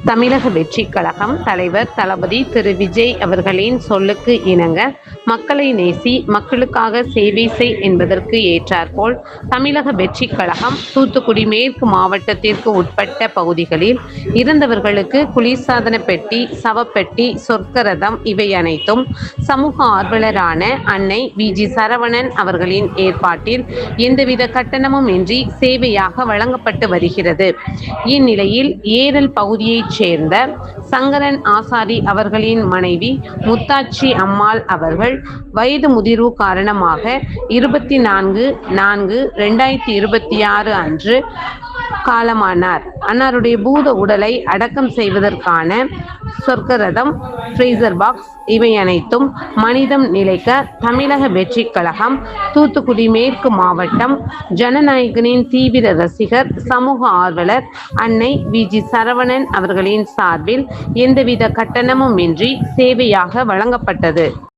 தமிழக வெற்றி கழகம் தலைவர் தளபதி திரு விஜய் அவர்களின் சொல்லுக்கு இணங்க மக்களை நேசி மக்களுக்காக சேவை செய் என்பதற்கு ஏற்றாற்போல் தமிழக வெற்றி கழகம் தூத்துக்குடி மேற்கு மாவட்டத்திற்கு உட்பட்ட பகுதிகளில் இருந்தவர்களுக்கு குளிர்சாதன பெட்டி, சவப்பெட்டி, சொர்க்கரதம் இவை அனைத்தும் சமூக ஆர்வலரான அன்னை வி.ஜி. சரவணன் அவர்களின் ஏற்பாட்டில் எந்தவித கட்டணமும் இன்றி சேவையாக வழங்கப்பட்டு வருகிறது. இந்நிலையில் ஏரல் பகுதியைச் சேர்ந்த சங்கரன் ஆசாரி அவர்களின் மனைவி முத்தாச்சி அம்மாள் அவர்கள் வயது முதிர்வு காரணமாக 24/4/2026 அன்று காலமானார். அன்னாருடைய பூத உடலை அடக்கம் செய்வதற்கான சொர்க்கரதம், ஃப்ரீசர் பாக்ஸ் இவை அனைத்தும் மனிதம் நிலைக்க தமிழக வெற்றி கழகம் தூத்துக்குடி மேற்கு மாவட்டம் ஜனநாயகனின் தீவிர ரசிகர், சமூக ஆர்வலர் அன்னை வி.ஜி. சரவணன் அவர்களின் சார்பில் எந்தவித கட்டணமும் இன்றி சேவையாக வழங்கப்பட்டது.